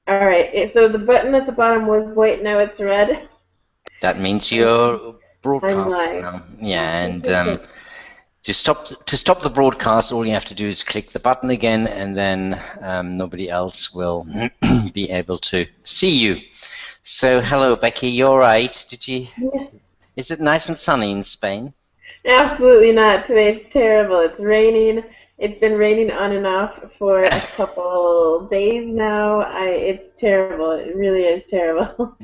All right. So the button at the bottom was white. Now it's red. That means Okay. you're I'm broadcasting live. now. Yeah, Okay, and perfect. to stop the broadcast, all you have to do is click the button again, and then nobody else will be able to see you. So, hello, Becky. You're right. Did you? Yeah. Is it nice and sunny in Spain? Absolutely not today. It's terrible. It's raining. It's been raining on and off for a couple days now. It's terrible. It really is terrible.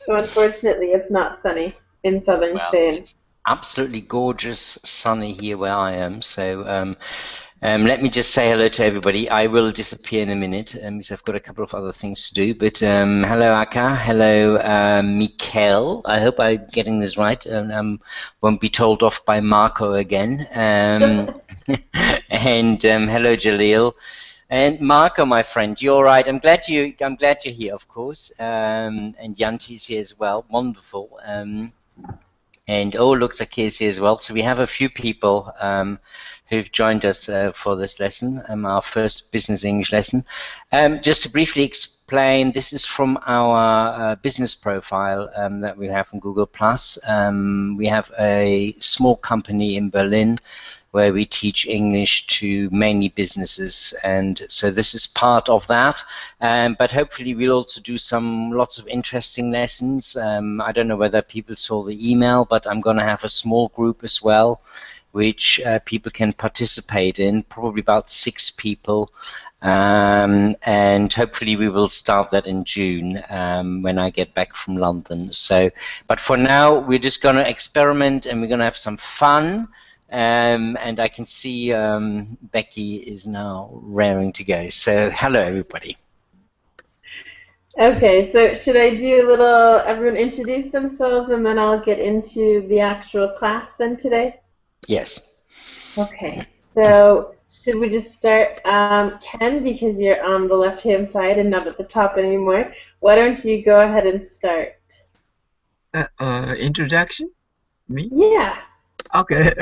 So unfortunately, it's not sunny in southern Well, Spain. it's absolutely gorgeous, sunny here where I am. So, let me just say hello to everybody. I will disappear in a minute because I've got a couple of other things to do. But hello, Aka. Hello, Mikel. I hope I'm getting this right. Won't be told off by Marco again. And hello, Jalil. And Marco, my friend, you're right. I'm glad you're here, of course. And Yanti's here as well. Wonderful. And oh, looks like he's here as well. So we have a few people who've joined us for this lesson, our first business English lesson. Just to briefly explain, this is from our business profile that we have on Google+. We have a small company in Berlin where we teach English to mainly businesses, and so this is part of that. But hopefully we'll also do lots of interesting lessons. I don't know whether people saw the email, but I'm going to have a small group as well, which people can participate in, probably about 6 people. And hopefully we will start that in June when I get back from London. So, but for now, we're just going to experiment and we're going to have some fun. And I can see Becky is now raring to go. So hello, everybody. Okay, so should I do a little, everyone introduce themselves and then I'll get into the actual class then today? Yes. Okay, so should we just start, Ken, because you're on the left-hand side and not at the top anymore. Why don't you go ahead and start? Introduction? Me? Yeah. Okay.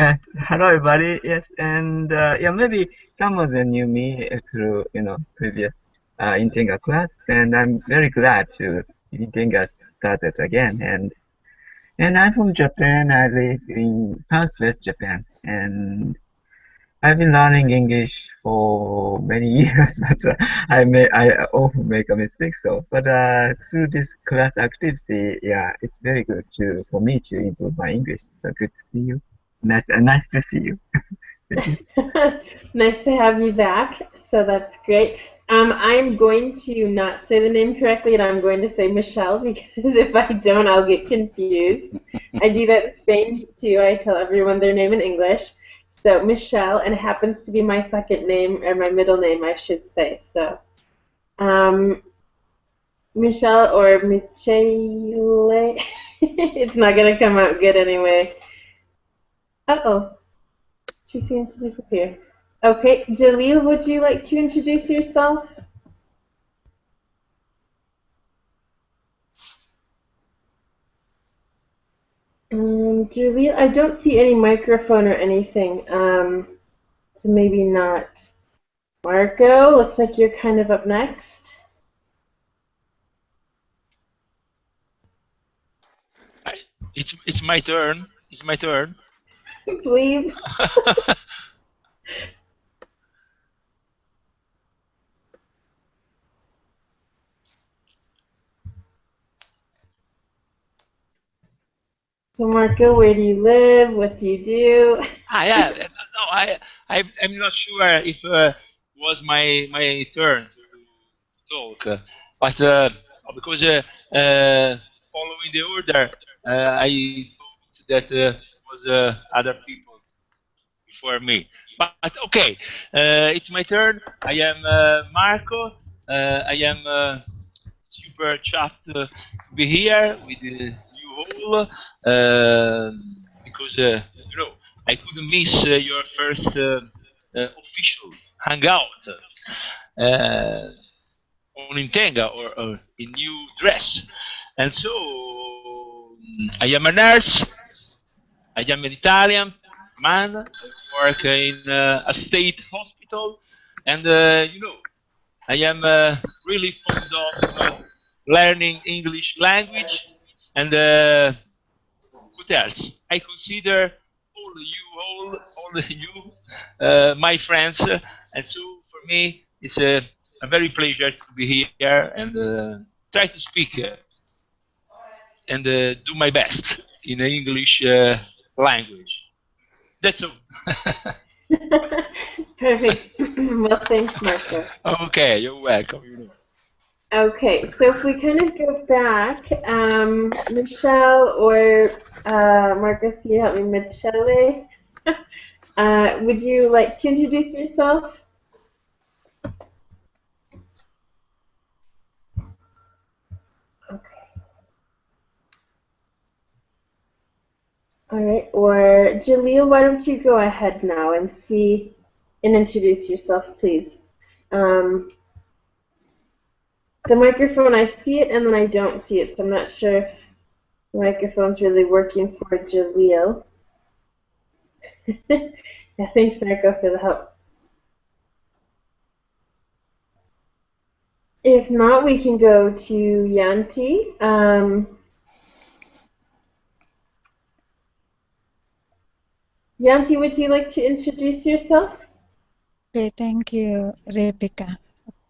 Hello, everybody. Yes, and yeah, maybe some of them knew me through previous Intenga class, and I'm very glad to Intenga started again. And I'm from Japan. I live in Southwest Japan, and I've been learning English for many years, but I often make a mistake. So, but through this class activity, yeah, it's very good for me to improve my English. So good to see you. Nice to see you. Thank you. Nice to have you back. So that's great. I'm going to not say the name correctly, and I'm going to say Michelle because if I don't, I'll get confused. I do that in Spain too. I tell everyone their name in English. So Michelle, and it happens to be my second name or my middle name, I should say. So um, Michelle or Michele. It's not gonna come out good anyway. Uh-oh. She seemed to disappear. Okay, Jalil, would you like to introduce yourself? Jalil, I don't see any microphone or anything, so maybe not. Marco, looks like you're kind of up next. It's my turn. It's my turn. Please. So Marco, where do you live? What do you do? Yeah. No, I'm not sure if was my turn to talk, but because following the order, I thought that was other people before me. But okay, it's my turn. I am Marco. I am super chuffed to be here with you all because I couldn't miss your first official hangout on Intenga or in new dress, and so I am a nurse. I am an Italian man. I work in a state hospital, and I am really fond of learning English language, and what else? I consider all you, my friends, and so for me it's a very pleasure to be here and try to speak and do my best in the English language. That's all. Perfect. Well, thanks, Marcos. Okay, you're welcome. Okay, so if we kind of go back, Michelle or Marcus, can you help me? Michele, would you like to introduce yourself? Okay. All right, or Jaleel, why don't you go ahead now and introduce yourself, please. The microphone, I see it and then I don't see it, so I'm not sure if the microphone's really working for Jaleel. Yeah, thanks, Marco, for the help. If not, we can go to Yanti. Yanti, would you like to introduce yourself? Okay, thank you, Rebecca.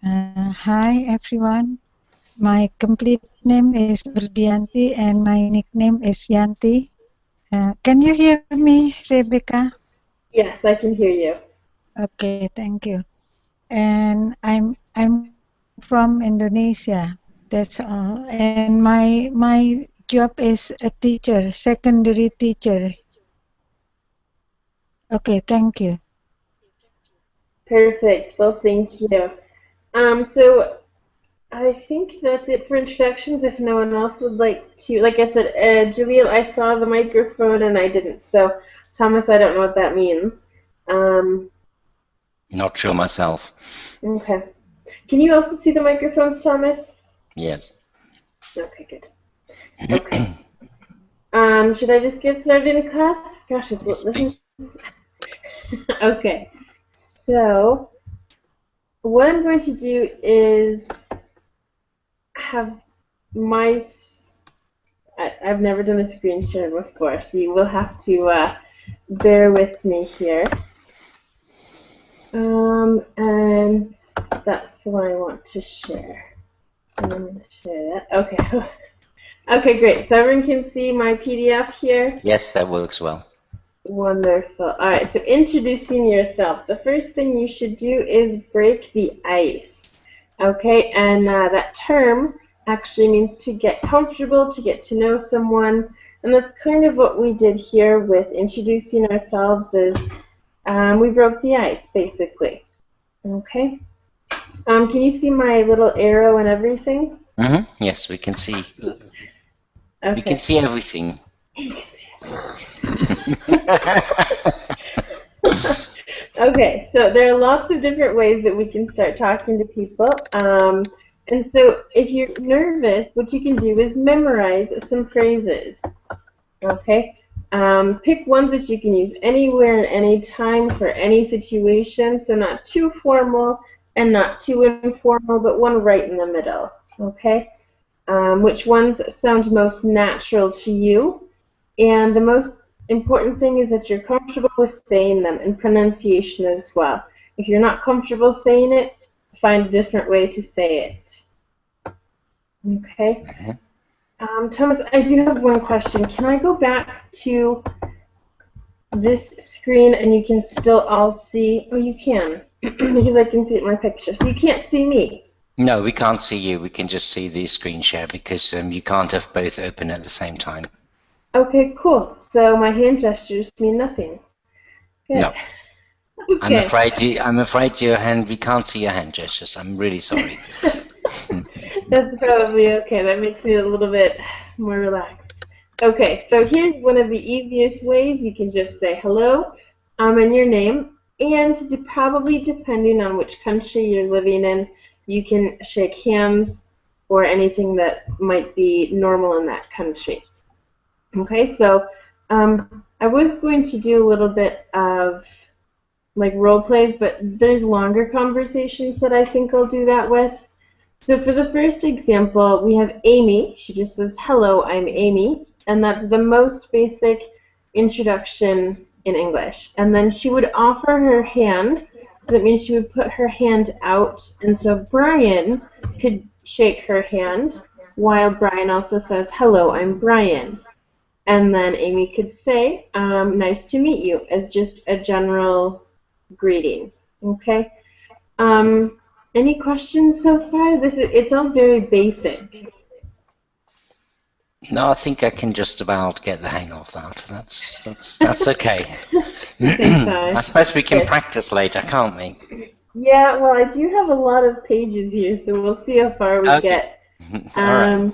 Hi, everyone. My complete name is Rudianti and my nickname is Yanti. Can you hear me, Rebecca? Yes, I can hear you. Okay, thank you. And I'm from Indonesia. That's all. And my job is a teacher, secondary teacher. Okay, thank you. Perfect. Well, thank you. So I think that's it for introductions. If no one else would like to, like I said, Jaleel, I saw the microphone and I didn't. So Thomas, I don't know what that means. Not sure myself. Okay. Can you also see the microphones, Thomas? Yes. Okay, good. Okay. Should I just get started in class? Gosh, it's Yes, this is okay. So what I'm going to do is have I've never done a screen share before, so you will have to bear with me here. And that's the one I want to share. And I'm going to share that. Okay. Okay, great. So everyone can see my PDF here? Yes, that works well. Wonderful. All right, so introducing yourself. The first thing you should do is break the ice. Okay, and that term actually means to get comfortable, to get to know someone, and that's kind of what we did here with introducing ourselves is we broke the ice, basically. Okay. Can you see my little arrow and everything? Mm-hmm. Yes, we can see. Okay. We can see everything. Okay, so there are lots of different ways that we can start talking to people. And so if you're nervous, what you can do is memorize some phrases. Okay? Pick ones that you can use anywhere and any time for any situation. So not too formal and not too informal, but one right in the middle. Okay? Which ones sound most natural to you? And the most important thing is that you're comfortable with saying them and pronunciation as well. If you're not comfortable saying it, find a different way to say it. Okay. Thomas, I do have one question. Can I go back to this screen and you can still all see? Oh, you can, because I can see it in my picture. So you can't see me. No, we can't see you. We can just see the screen share because you can't have both open at the same time. Okay, cool. So my hand gestures mean nothing. Good. No. Okay. I'm afraid your hand. We can't see your hand gestures. I'm really sorry. That's probably okay. That makes me a little bit more relaxed. Okay, so here's one of the easiest ways. You can just say hello and your name, and probably depending on which country you're living in, you can shake hands or anything that might be normal in that country. Okay, so I was going to do a little bit of like role plays, but there's longer conversations that I think I'll do that with. So for the first example, we have Amy. She just says, "Hello, I'm Amy." And that's the most basic introduction in English. And then she would offer her hand. So that means she would put her hand out. And so Brian could shake her hand while Brian also says, "Hello, I'm Brian." And then Amy could say, "Nice to meet you," as just a general greeting. Okay? Any questions so far? It's all very basic. No, I think I can just about get the hang of that. That's okay. I suppose we can practice later, can't we? Yeah, well, I do have a lot of pages here, so we'll see how far we get. All right.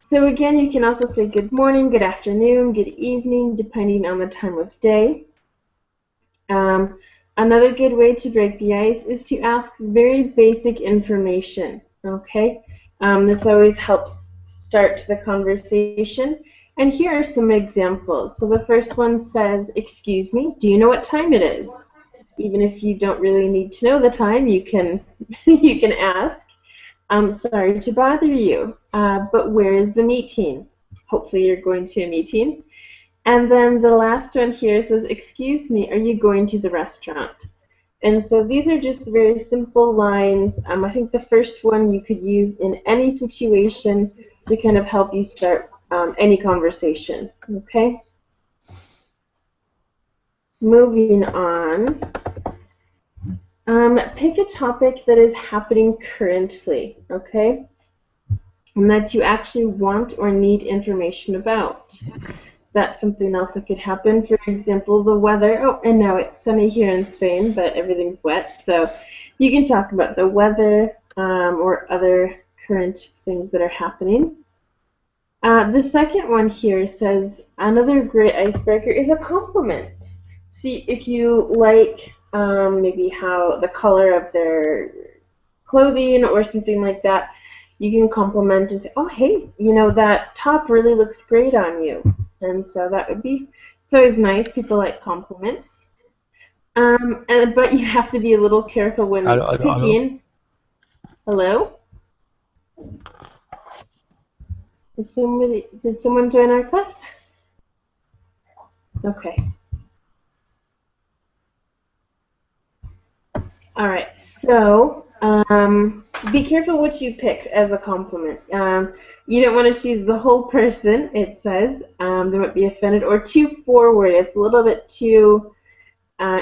So again, you can also say good morning, good afternoon, good evening, depending on the time of day. Another good way to break the ice is to ask very basic information, okay? This always helps start the conversation. And here are some examples. So the first one says, "Excuse me, do you know what time it is?" Even if you don't really need to know the time, you can you can ask. "I'm sorry to bother you, but where is the meeting?" Hopefully you're going to a meeting. And then the last one here says, "Excuse me, are you going to the restaurant?" And so these are just very simple lines. I think the first one you could use in any situation to kind of help you start any conversation. Okay? Moving on. Pick a topic that is happening currently, okay? And that you actually want or need information about. That's something else that could happen. For example, the weather. Oh, and now it's sunny here in Spain, but everything's wet. So you can talk about the weather or other current things that are happening. The second one here says, another great icebreaker is a compliment. See if you like maybe how the color of their clothing or something like that. You can compliment and say, "Oh, hey, you know, that top really looks great on you." And so that would be, it's always nice. People like compliments. But you have to be a little careful when picking. Hello? Did someone join our class? Okay. All right, so be careful what you pick as a compliment. You don't want to choose the whole person, it says. They might be offended, or too forward. It's a little bit too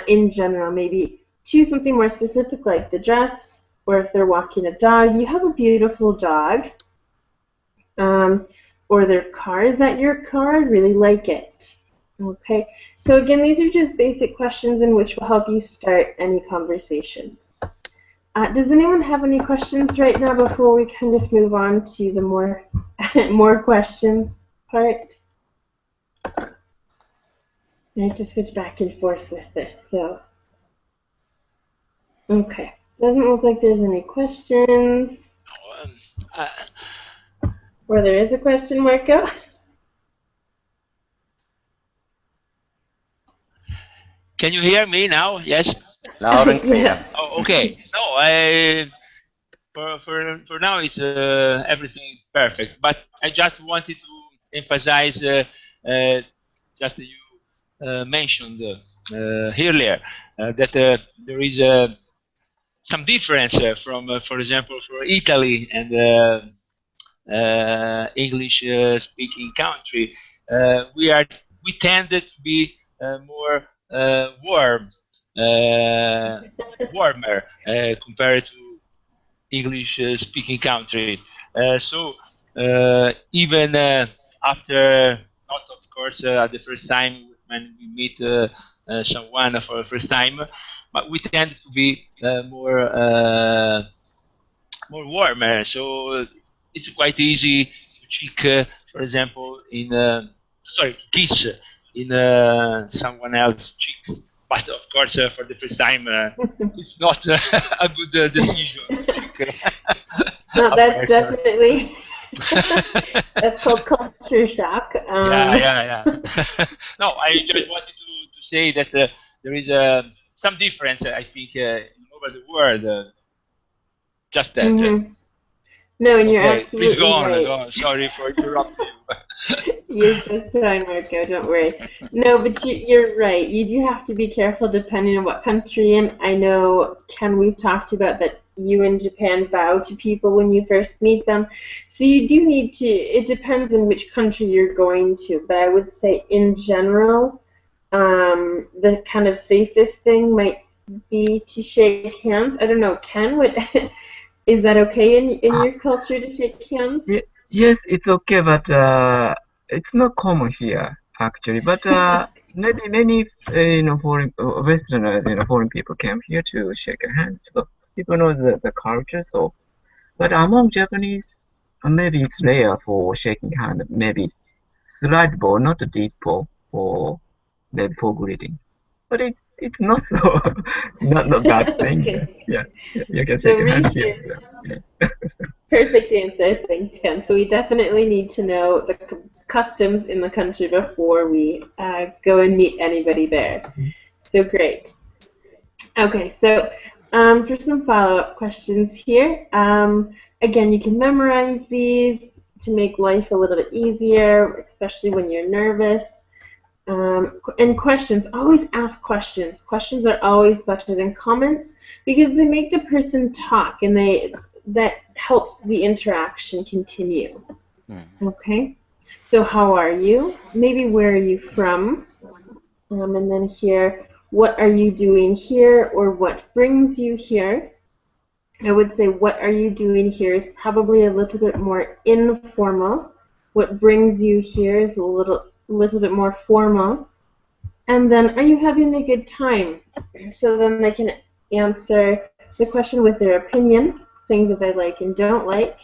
in general. Maybe choose something more specific like the dress, or if they're walking a dog, "You have a beautiful dog." Or their car, "Is that your car? I really like it." Okay, so again, these are just basic questions in which will help you start any conversation. Does anyone have any questions right now before we kind of move on to the more more questions part? I have to switch back and forth with this, so. Okay, doesn't look like there's any questions. Or there is a question, Marco? Can you hear me now? Yes. Loud and clear. Yeah. Oh, okay. No, for now it's everything perfect. But I just wanted to emphasize just you mentioned earlier that there is some difference from, for example, for Italy and English-speaking country. We tended to be more warmer compared to English-speaking country. So even after, not of course at the first time when we meet someone for the first time, but we tend to be more warmer. So it's quite easy to cheek, for example, to kiss in someone else's cheeks. But of course, for the first time, it's not a good decision to cheek. No, that's definitely. That's called culture shock. Yeah. No, I just wanted to say that there is some difference, I think, over the world. Just that. No, and you're Okay, please go absolutely on. right. Go on. Sorry for interrupting you. You're just fine, Marco. Don't worry. No, but you're right. You do have to be careful depending on what country. And I know, Ken, we've talked about that you in Japan bow to people when you first meet them. So you do need to, it depends on which country you're going to. But I would say in general, the kind of safest thing might be to shake hands. I don't know, Ken, what, is that okay in your culture to shake hands? Yes, it's okay, but it's not common here actually. But maybe many foreign Westerners, foreign people came here to shake hands, so people know the culture. So, but among Japanese, maybe it's rare for shaking hand. Maybe slight bow, not a deep bow, or maybe for greeting. But it's not so not a bad thing. Okay. Yeah, you can So shake hands here research. as well. Yeah. Perfect answer. Thanks, Ken. So we definitely need to know the customs in the country before we go and meet anybody there. So great. Okay, so for some follow-up questions here, again, you can memorize these to make life a little bit easier, especially when you're nervous. And questions, always ask questions. Questions are always better than comments because they make the person talk and that helps the interaction continue. Okay, so how are you? Maybe where are you from? And then here, what are you doing here or what brings you here? I would say what are you doing here is probably a little bit more informal. What brings you here is a little bit more formal. And then, are you having a good time? So then they can answer the question with their opinion, things that they like and don't like.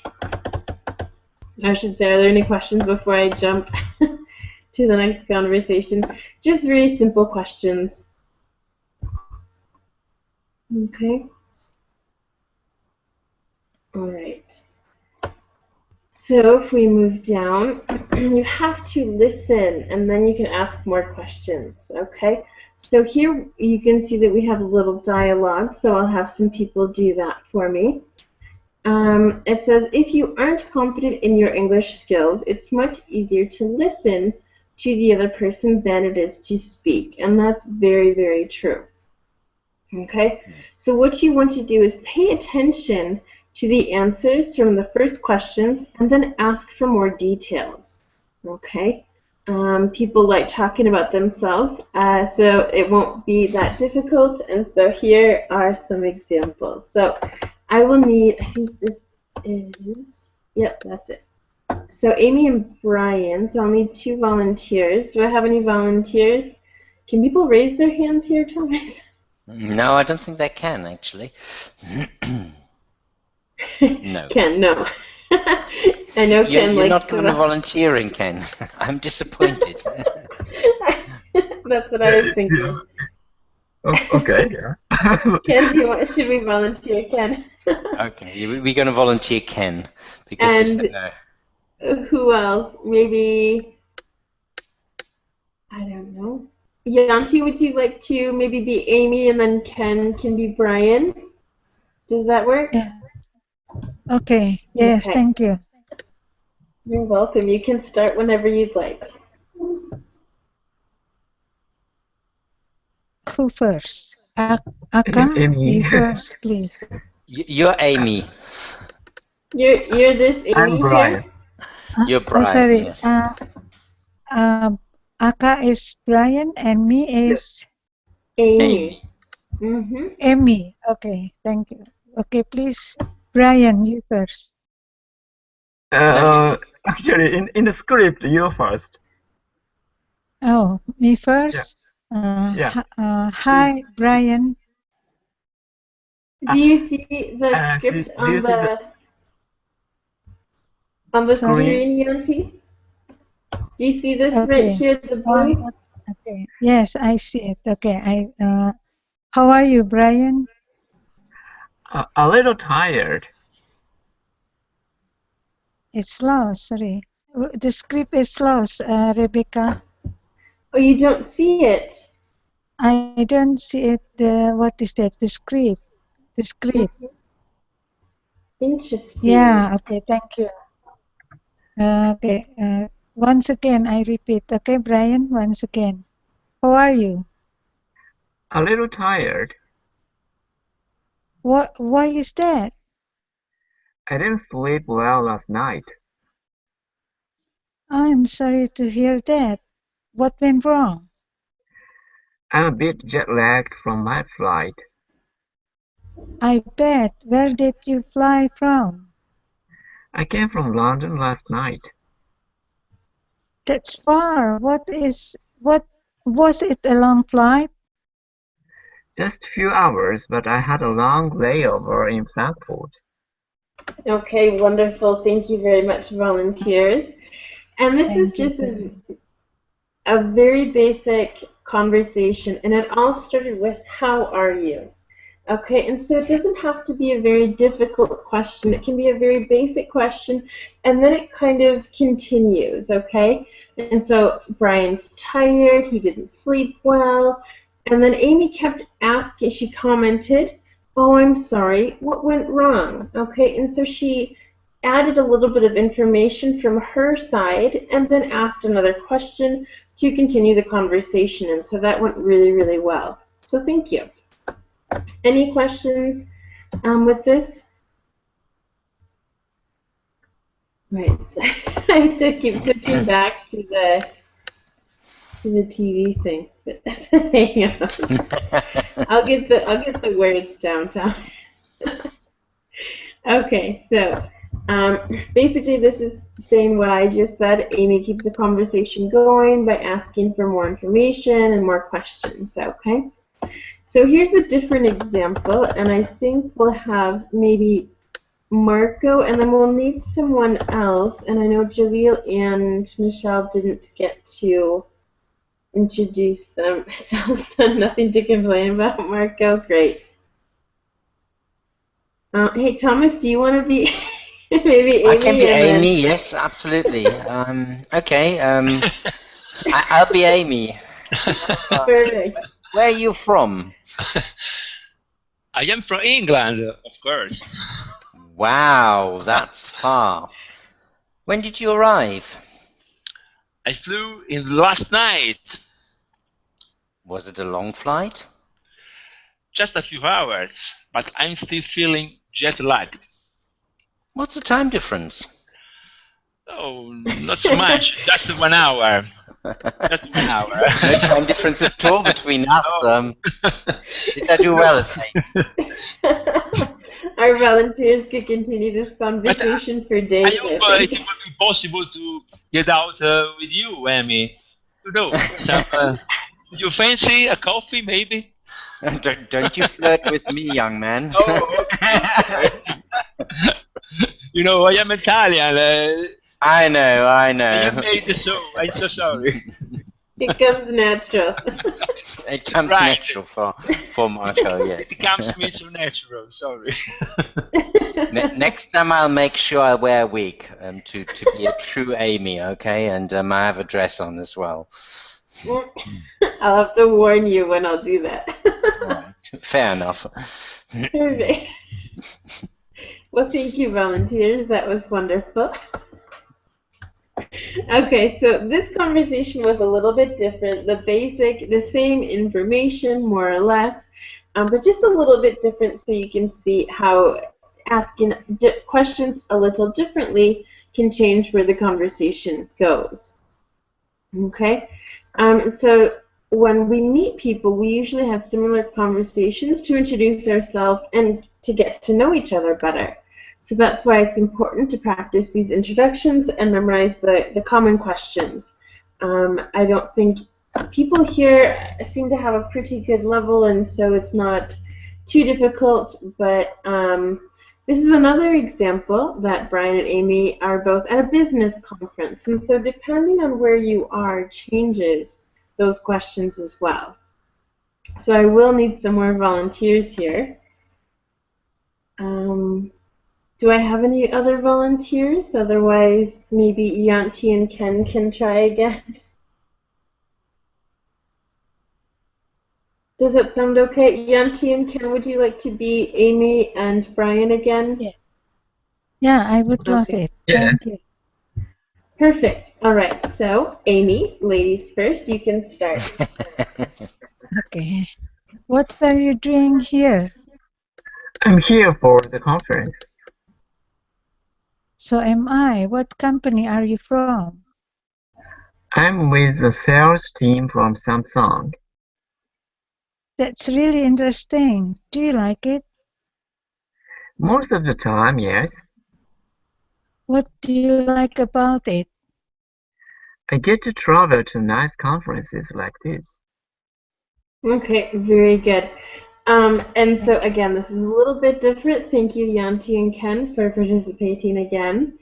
I should say, are there any questions before I jump to the next conversation? Just very simple questions. Okay. All right. So if we move down, you have to listen and then you can ask more questions, okay? So here you can see that we have a little dialogue, so I'll have some people do that for me. It says, if you aren't confident in your English skills, it's much easier to listen to the other person than it is to speak, and that's very, very true. Okay, so what you want to do is pay attention to the answers from the first questions and then ask for more details. Okay, people like talking about themselves, so it won't be that difficult. And so here are some examples. So I will need, I think this is, yep, that's it. So Amy and Brian, so I'll need 2 volunteers. Do I have any volunteers? Can people raise their hands here, Thomas? No, I don't think they can, actually. No. Ken, no. I know Ken You're likes not going to volunteering, Ken. I'm disappointed. That's what I was thinking. Okay, yeah. Ken, should we volunteer Ken? Okay, we're going to volunteer Ken. Because and who else? Maybe, I don't know. Yanti, would you like to maybe be Amy and then Ken can be Brian? Does that work? Yeah. Okay. Yes, Okay. thank you. You're welcome. You can start whenever you'd like. Who first? Aka, Amy. you first, please. You're Amy. You're this Amy I'm Brian. here? You're Brian, sorry. yes. Aka is Brian and me is Amy. Mm-hmm. Amy. Okay, thank you. Okay, please, Brian, you first. Actually, in the script, you first. Oh, me first? Yeah. Hi, Brian. Do you see the script on the screen, Yanti? Do you see this right here, the blue? Okay. Yes, I see it. Okay. How are you, Brian? A little tired. It's slow. Sorry, the script is slow, Rebecca. Oh, you don't see it? I don't see it. What is that? The script. The script. Interesting. Yeah. Okay. Thank you. Okay. Once again, I repeat. Okay, Brian. Once again. How are you? A little tired. What? Why is that? I didn't sleep well last night. I'm sorry to hear that. What went wrong? I'm a bit jet lagged from my flight. I bet. Where did you fly from? I came from London last night. That's far. What was it a long flight? Just a few hours, but I had a long layover in Frankfurt. Okay, wonderful. Thank you very much, volunteers. And this is Thank you. just a very basic conversation, and it all started with, how are you? Okay, and so it doesn't have to be a very difficult question. It can be a very basic question, and then it kind of continues, okay? And so Brian's tired, he didn't sleep well, and then Amy kept asking, she commented, oh, I'm sorry, what went wrong? Okay, and so she added a little bit of information from her side and then asked another question to continue the conversation, and so that went really, really well. So thank you. Any questions with this? Right, so I have to keep switching back to the TV thing. But hang on. I'll get the words down, Tom. Okay, so basically this is saying what I just said. Amy keeps the conversation going by asking for more information and more questions, okay? So here's a different example, and I think we'll have maybe Marco, and then we'll need someone else. And I know Jaleel and Michelle didn't get to introduce themselves. Nothing to complain about, Marco. Great. Hey, Thomas, do you want to be maybe Amy? I can be and Amy, yes, absolutely. Okay, I'll be Amy. Perfect. Where are you from? I am from England, of course. Wow, that's far. When did you arrive? I flew in last night. Was it a long flight? Just a few hours, but I'm still feeling jet lagged. What's the time difference? Oh, not so much. Just 1 hour. Just 1 hour. No time difference at all between us. No. Did I do well, Amy? Our volunteers could continue this conversation for days. I hope it will be possible to get out with you, Amy. You know, do you fancy a coffee, maybe? Don't you flirt with me, young man. Oh, okay. You know, I am Italian. I know. I am made so. I'm so sorry. It comes natural. It comes Right. natural for Marco, yes. It comes to me so natural. Sorry. Next time I'll make sure I wear a wig to be a true Amy, okay? And I have a dress on as well. I'll have to warn you when I'll do that. Right. Fair enough. Perfect. Well, thank you, volunteers. That was wonderful. Okay, so this conversation was a little bit different. The same information, more or less, but just a little bit different, so you can see how asking questions a little differently can change where the conversation goes. Okay, and so when we meet people, we usually have similar conversations to introduce ourselves and to get to know each other better. So that's why it's important to practice these introductions and memorize the common questions. I don't think people here seem to have a pretty good level, and so it's not too difficult, but this is another example that Brian and Amy are both at a business conference, and so depending on where you are changes those questions as well. So I will need some more volunteers here. Do I have any other volunteers? Otherwise, maybe Yanti and Ken can try again. Does that sound okay? Yanti and Ken, would you like to be Amy and Brian again? Yeah. Yeah, I would love Okay. it. Yeah. Thank you. Perfect. All right. So, Amy, ladies first, you can start. Okay. What are you doing here? I'm here for the conference. So am I. What company are you from? I'm with the sales team from Samsung. That's really interesting. Do you like it? Most of the time, yes. What do you like about it? I get to travel to nice conferences like this. Okay, very good. And so Thank you. again, this is a little bit different. Thank you, Yanti and Ken, for participating again.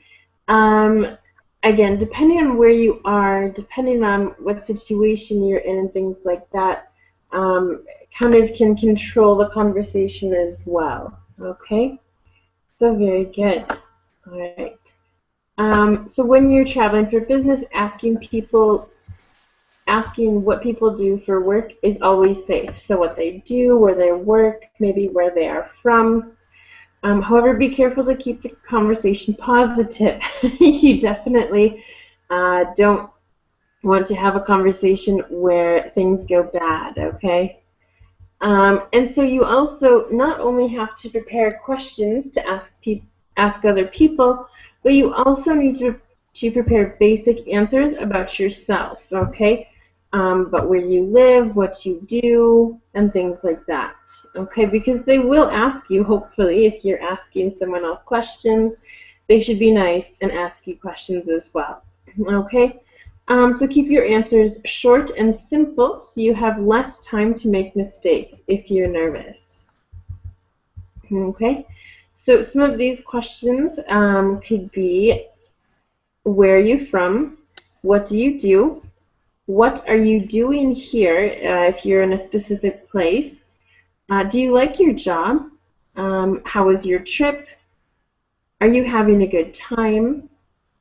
Um, Again, depending on where you are, depending on what situation you're in and things like that, kind of can control the conversation as well. Okay? So very good. All right. So when you're traveling for business, asking what people do for work is always safe. So what they do, where they work, maybe where they are from. However, be careful to keep the conversation positive. You definitely don't want to have a conversation where things go bad, okay? And so you also not only have to prepare questions to ask other people, but you also need to prepare basic answers about yourself, okay? About where you live, what you do, and things like that, okay? Because they will ask you, hopefully, if you're asking someone else questions, they should be nice and ask you questions as well, okay? So keep your answers short and simple so you have less time to make mistakes if you're nervous. Okay, so some of these questions could be, where are you from? What do you do? What are you doing here if you're in a specific place? Do you like your job? How was your trip? Are you having a good time?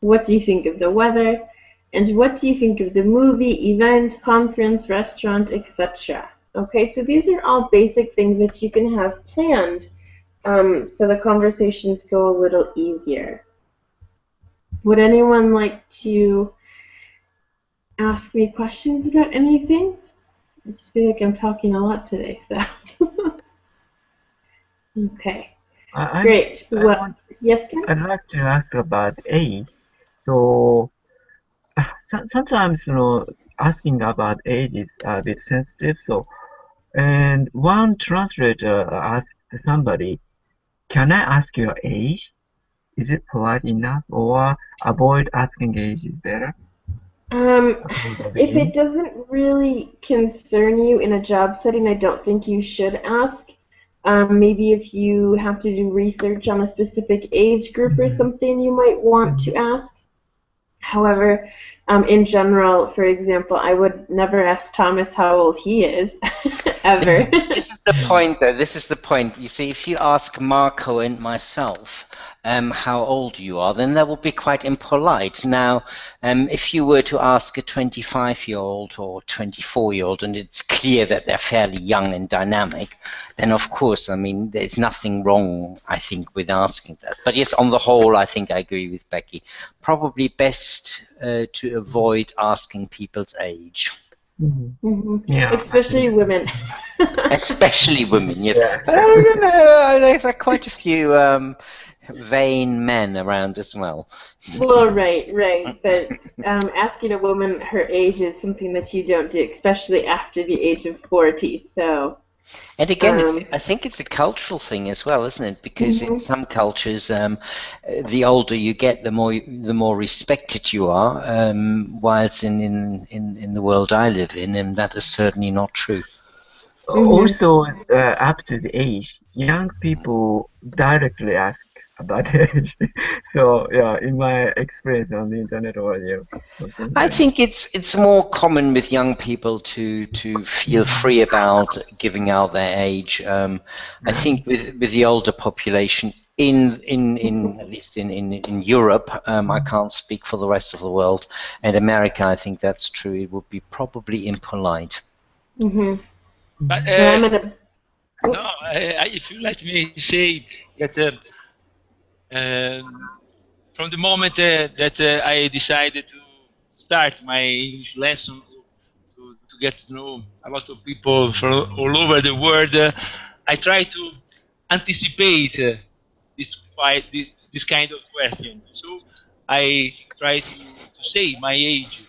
What do you think of the weather? And what do you think of the movie, event, conference, restaurant, etc.? Okay, so these are all basic things that you can have planned so the conversations go a little easier. Would anyone like to ask me questions about anything? I just feel like I'm talking a lot today, so. Okay, I, great. I want, Yes, Ken? I'd like to ask about age. So sometimes, asking about age is a bit sensitive. So, and one translator asked somebody, "Can I ask your age? Is it polite enough, or avoid asking age is better?" Um, From the if it beginning. doesn't really concern you in a job setting, I don't think you should ask. Maybe if you have to do research on a specific age group or Mhm, something, you might want to mhm, ask. However, in general, for example, I would never ask Thomas how old he is, ever. This is the point, though. This is the point. You see, if you ask Marco and myself how old you are, then that would be quite impolite. Now, if you were to ask a 25-year-old or 24-year-old, and it's clear that they're fairly young and dynamic, then of course, I mean, there's nothing wrong, I think, with asking that. But yes, on the whole, I think I agree with Becky. Probably best to avoid asking people's age. mhm. Hmm. Yeah, I Especially think. women. Especially women, yes. Yeah. You know, there's quite a few vain men around as well. Well, right. But asking a woman her age is something that you don't do, especially after the age of 40. So, And again, um, I think it's a cultural thing as well, isn't it? Because in mhm, some cultures, the older you get, the more respected you are. Whilst in the world I live in, and that is certainly not true. mhm. Also, up to the age, young people directly ask about age. So, yeah, in my experience on the internet over the years, something, I yeah. think it's more common with young people to feel Mhm. free about giving out their age. I Yeah. think with the older population in at least in Europe, I can't speak for the rest of the world, and America, I think that's true. It would be probably impolite. Mhm. But And I'm gonna. no, if you let me say that from the moment that I decided to start my English lessons to get to know a lot of people from all over the world, I try to anticipate this kind of question. So I try to say my age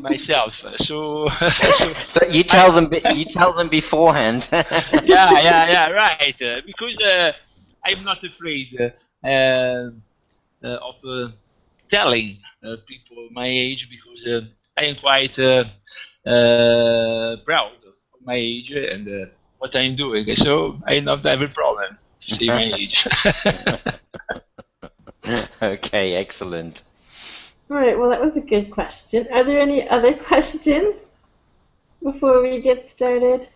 myself. So so So you I tell them you tell them beforehand. yeah, right. Because I'm not afraid of telling people my age because I am quite proud of my age and what I'm doing. So I don't have a problem to say my age. Okay, excellent. All right. Well, that was a good question. Are there any other questions before we get started?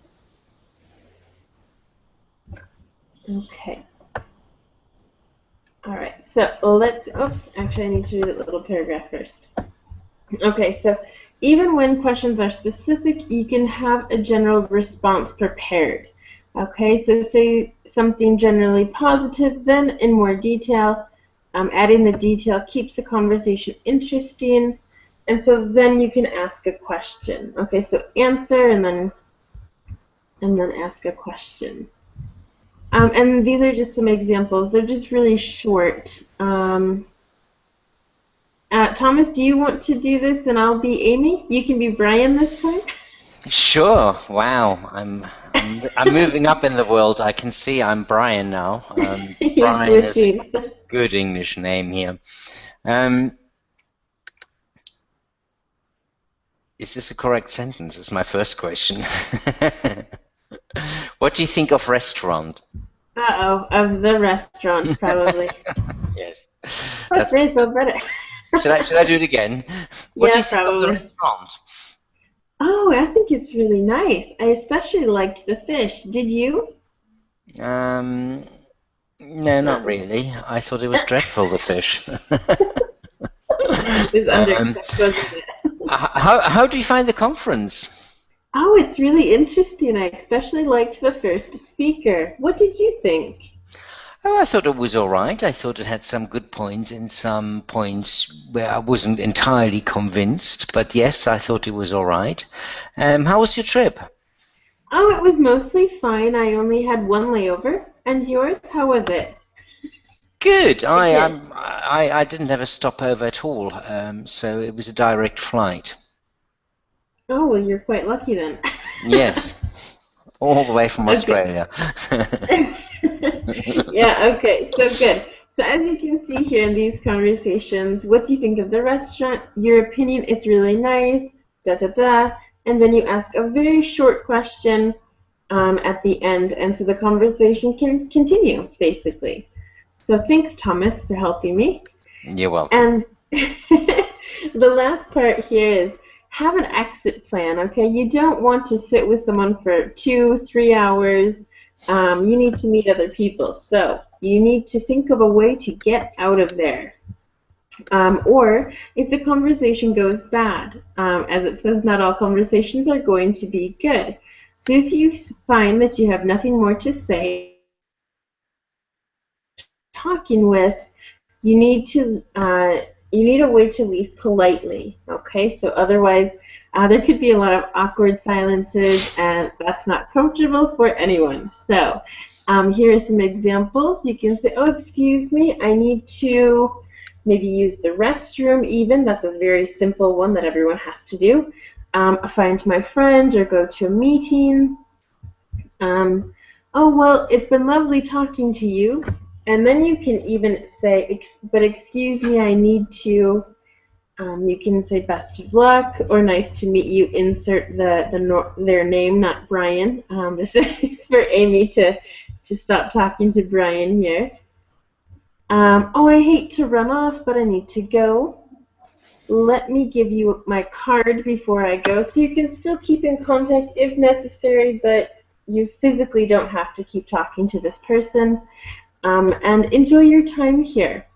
Okay. All right. So let's. Oops. Actually, I need to read a little paragraph first. Okay. So even when questions are specific, you can have a general response prepared. Okay. So say something generally positive, then in more detail. Adding the detail keeps the conversation interesting, and so then you can ask a question. Okay, so answer and then ask a question. And these are just some examples. They're just really short. Thomas, do you want to do this, and I'll be Amy? You can be Brian this time. Sure. Wow. I'm moving up in the world. I can see I'm Brian now. You're Brian is a switching. good English name here. Is this a correct sentence? Is my first question. What do you think of restaurant? Uh-oh, of the restaurant, probably. Yes. What's made so better? Should I do it again? What do Yeah, you think of the probably. restaurant? Oh, I think it's really nice. I especially liked the fish. Did you? No, not really. I thought it was dreadful, the fish. It was undercooked, wasn't it? How do you find the conference? Oh, it's really interesting. I especially liked the first speaker. What did you think? Oh, I thought it was all right. I thought it had some good points and some points where I wasn't entirely convinced. But yes, I thought it was all right. How was your trip? Oh, it was mostly fine. I only had one layover. And yours? How was it? Good. Again. I didn't have a stopover at all, so it was a direct flight. Oh, well, you're quite lucky then. Yes, all the way from Okay. Australia. Yeah, okay, so good. So as you can see here in these conversations, what do you think of the restaurant? Your opinion, it's really nice, da da da. And then you ask a very short question at the end, and so the conversation can continue, basically. So thanks, Thomas, for helping me. You're welcome. And the last part here is have an exit plan, okay? You don't want to sit with someone for 2-3 hours. You need to meet other people. So you need to think of a way to get out of there. Or if the conversation goes bad, as it says, not all conversations are going to be good. So if you find that you have nothing more to say, talking with, you need a way to leave politely. Okay, so otherwise there could be a lot of awkward silences, and that's not comfortable for anyone. So here are some examples. You can say, "Oh, excuse me, I need to maybe use the restroom." Even that's a very simple one that everyone has to do. Find my friend or go to a meeting. Oh, well, it's been lovely talking to you. And then you can even say, but excuse me, I need to. You can say best of luck or nice to meet you. Insert their name, not Brian. This is for Amy to stop talking to Brian here. Oh, I hate to run off, but I need to go. Let me give you my card before I go, so you can still keep in contact if necessary, but you physically don't have to keep talking to this person. And enjoy your time here.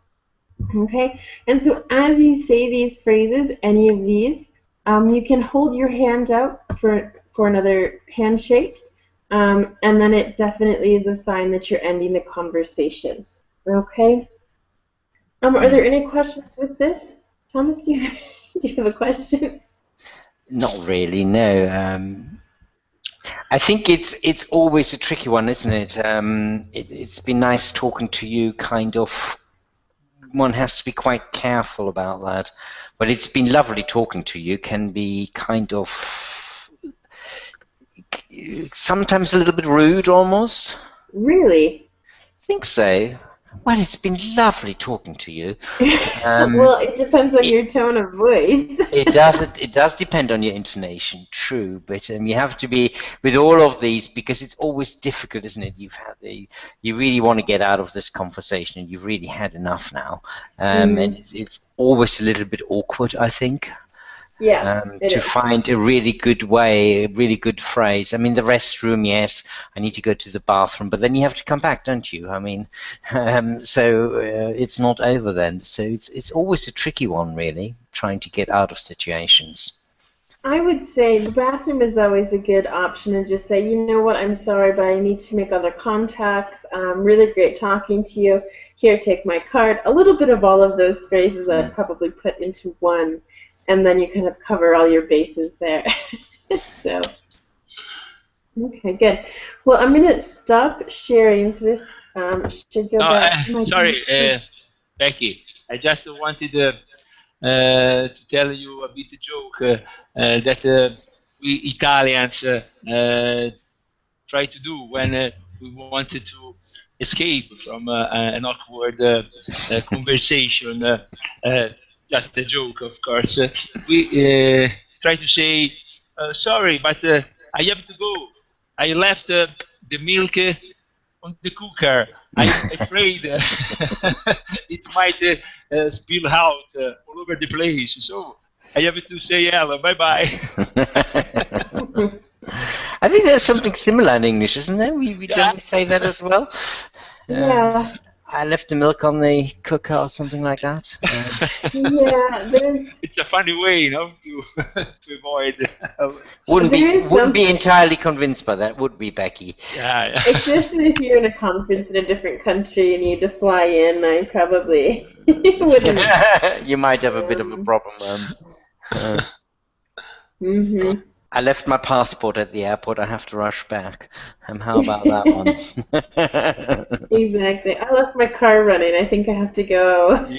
Okay? And so as you say these phrases, any of these, you can hold your hand out for for another handshake. And then it definitely is a sign that you're ending the conversation. Okay? Are there any questions with this? Thomas, do you have a question? Not really, no. I think it's always a tricky one, isn't it? It's been nice talking to you, kind of. One has to be quite careful about that. But it's been lovely talking to you. Can be kind of sometimes a little bit rude almost. Really? I think so. Well, it's been lovely talking to you. Well, it depends on your tone of voice. It does depend on your intonation, true, but you have to be with all of these because it's always difficult, isn't it? You really want to get out of this conversation, and you've really had enough now, and it's always a little bit awkward, I think. Yeah, to find a really good way, a really good phrase. I mean, the restroom, yes, I need to go to the bathroom, but then you have to come back, don't you? I mean, so it's not over then. So it's always a tricky one, really, trying to get out of situations. I would say the bathroom is always a good option, and just say, you know what, I'm sorry, but I need to make other contacts. Really great talking to you. Here, take my card. A little bit of all of those phrases that I'd probably put into one. And then you kind of cover all your bases there. So, okay, good. Well, I'm going to stop sharing. So this should go back to my... Sorry, Becky. I just wanted to tell you a bit joke that we Italians try to do when we wanted to escape from an awkward conversation. Just a joke, of course. We try to say, sorry, but I have to go. I left the milk on the cooker. I'm afraid it might spill out all over the place. So I have to say hello, bye-bye. I think there's something similar in English, isn't there? Don't we say that as well? Yeah. I left the milk on the cooker or something like that. Yeah, it's a funny way, you know, to avoid. Wouldn't be entirely convinced by that, would be, Becky? Yeah. Especially if you're in a conference in a different country and you need to fly in, I probably wouldn't. You might have a bit of a problem. I left my passport at the airport. I have to rush back. How about that one? Exactly. I left my car running. I think I have to go. Go and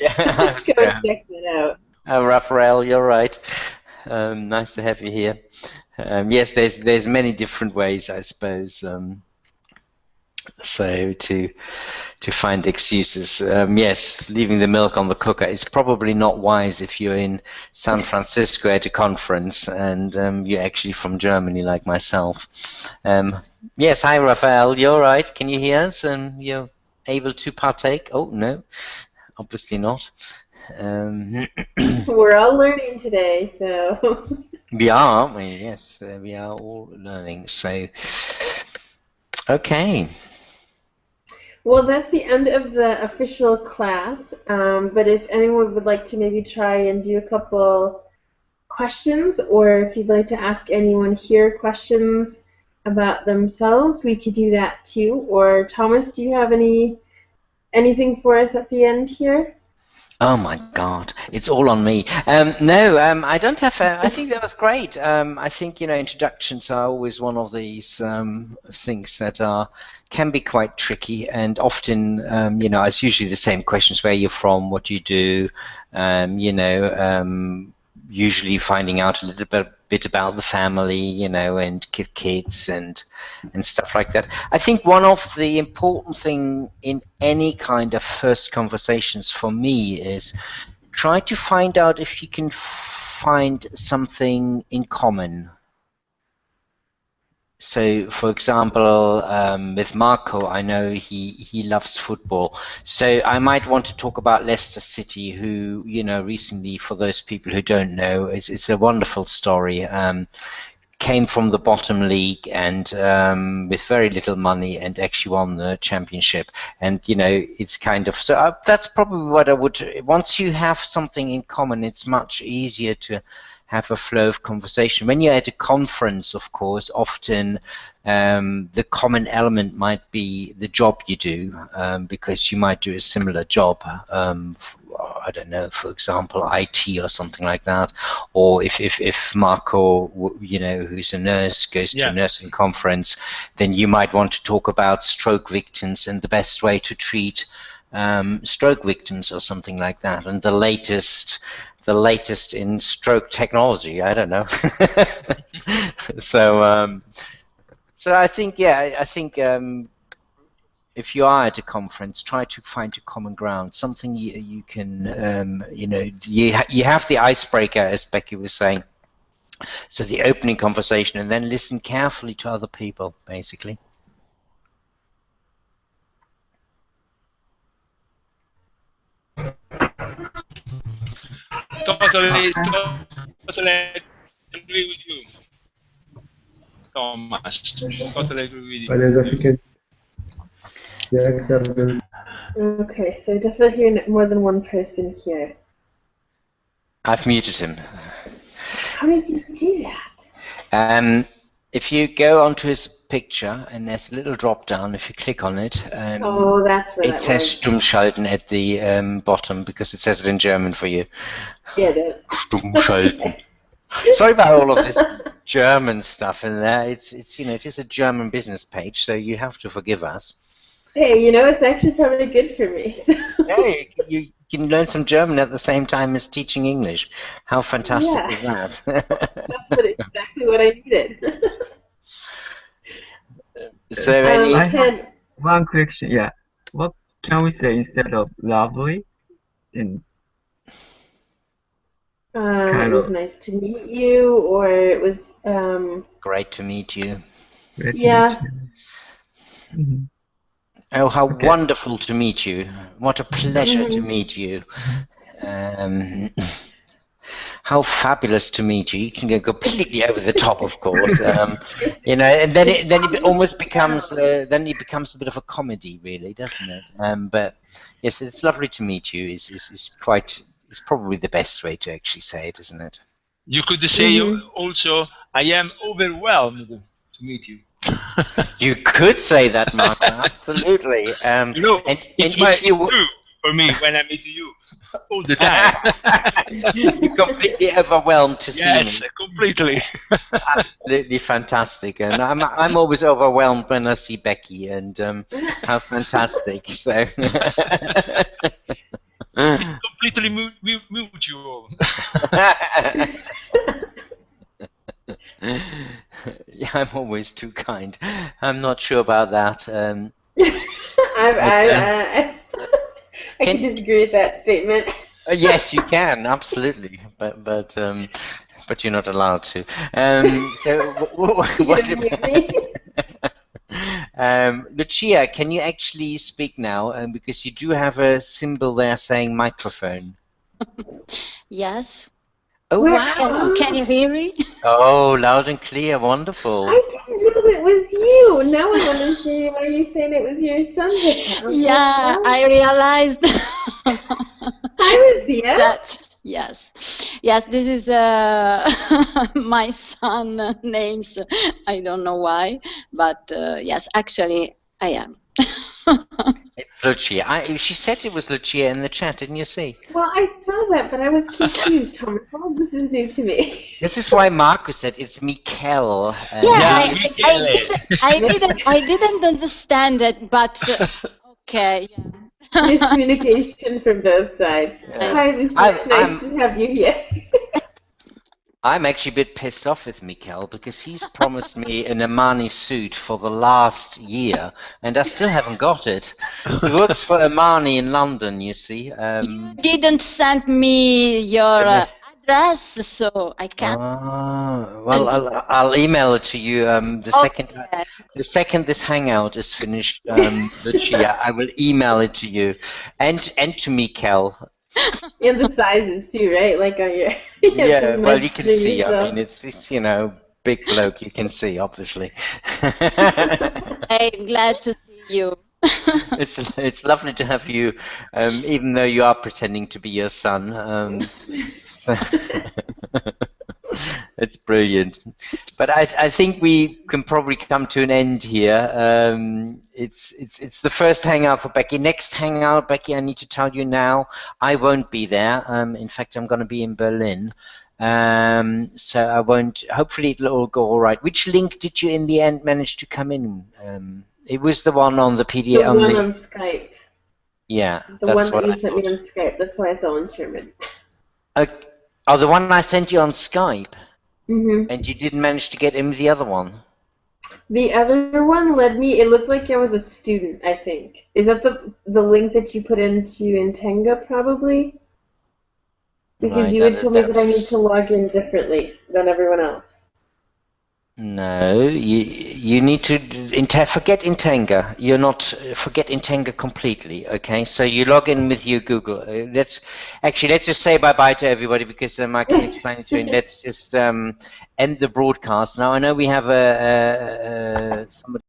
check that out. Raphael, you're right. Nice to have you here. Yes, there's many different ways, I suppose. So to find excuses, yes, leaving the milk on the cooker is probably not wise if you're in San Francisco at a conference and you're actually from Germany like myself. Yes, hi Raphael, you're right. Can you hear us? You're able to partake? Oh no, obviously not. We're all learning today, so. We are, aren't we? Yes, we are all learning. So, okay. Well, that's the end of the official class, but if anyone would like to maybe try and do a couple questions, or if you'd like to ask anyone here questions about themselves, we could do that too. Or Thomas, do you have anything for us at the end here? Oh my God, it's all on me. No, I don't have. I think that was great. I think introductions are always one of these things that can be quite tricky, and often it's usually the same questions: where you're from, what you do, usually finding out a little bit about the family, and kids and stuff like that. I think one of the important thing in any kind of first conversations for me is try to find out if you can find something in common. So, for example, with Marco, I know he loves football. So I might want to talk about Leicester City, who, recently, for those people who don't know, it's a wonderful story. Came from the bottom league and with very little money and actually won the championship. And, it's kind of... So that's probably what I would... Once you have something in common, it's much easier to have a flow of conversation. When you're at a conference, of course, often the common element might be the job you do, because you might do a similar job. I don't know, for example, IT or something like that. Or if Marco, you know, who's a nurse, goes to a nursing conference, then you might want to talk about stroke victims and the best way to treat stroke victims or something like that, and the latest in stroke technology. I don't know. So I think, if you are at a conference, try to find a common ground, something you can, you know, you have the icebreaker, as Becky was saying. So the opening conversation, and then listen carefully to other people, basically. Totally agree with you, Thomas. Totally agree with you. Okay, so definitely hearing more than one person here. I've muted him. How did you do that? If you go onto his picture, and there's a little drop down, if you click on it, Oh, that's where it says Stummschalten at the bottom, because it says it in German for you. Yeah, it is. Stummschalten. Sorry about all of this German stuff in there. It's you know, it is a German business page, so you have to forgive us. Hey, you know, it's actually probably good for me. So. Hey, you can learn some German at the same time as teaching English. How fantastic is that? That's exactly what I needed. So I have one question. Yeah, what can we say instead of lovely? In it was nice to meet you, or it was great to meet you. Great to meet you. Mm-hmm. Oh, how wonderful to meet you. What a pleasure to meet you. How fabulous to meet you. You can go completely over the top, of course. You know, and then it almost becomes then it becomes a bit of a comedy, really, doesn't it? But yes, it's lovely to meet you. It's probably the best way to actually say it, isn't it? You could say also, I am overwhelmed to meet you. You could say that, Marco. Absolutely. You know, it's true for me when I meet you all the time. You're completely overwhelmed to see me. Yes, completely. Absolutely fantastic, and I'm always overwhelmed when I see Becky, and how fantastic! So. It's completely mutual. Yeah, I'm always too kind. I'm not sure about that. I can disagree with that statement. Yes, you can, absolutely, but you're not allowed to. So what Lucia, can you actually speak now? Because you do have a symbol there saying microphone. Yes. Oh, wow. Can you hear me? Oh, loud and clear. Wonderful. I didn't know it was you. Now I'm understanding why you're saying it was your son's account. Yeah, I realized. Hi, Lucia. Yes, this is my son names. I don't know why, but yes, actually I am. It's Lucia. She said it was Lucia in the chat, didn't you see? Well, I saw that, but I was confused, Thomas. All this is new to me. This is why Marcus said it's Mikel. Yeah, I didn't understand it, but okay. Yeah. Miscommunication from both sides. Hi, Lucia. It's nice to have you here. I'm actually a bit pissed off with Mikel because he's promised me an Armani suit for the last year, and I still haven't got it. He works for Armani in London, you see. You didn't send me your address, so I can't. Well, I'll email it to you. The second this hangout is finished, Lucia, I will email it to you, and to Mikel. And the sizes too, right? Like on your. Yeah, well, you can see. Yourself. I mean, it's you know, big bloke. You can see, obviously. I'm glad to see you. It's lovely to have you, even though you are pretending to be your son. It's brilliant. But I think we can probably come to an end here. It's the first hangout for Becky. Next hangout, Becky, I need to tell you now, I won't be there. In fact, I'm going to be in Berlin. So I won't. Hopefully, it'll all go all right. Which link did you in the end manage to come in? It was the one on the PDF. The one on Skype. Yeah, the one that you sent me on Skype. That's why it's all in German. Oh, the one I sent you on Skype. Mm-hmm. And you didn't manage to get in with the other one? The other one led me, it looked like I was a student, I think. Is that the link that you put into Intenga, probably? Because Right, you had told me that I need to log in differently than everyone else. No, you need to forget Intenga. Forget Intenga completely. Okay, so you log in with your Google. Let's just say bye to everybody because I can explain it to you. And let's just end the broadcast now. I know we have somebody.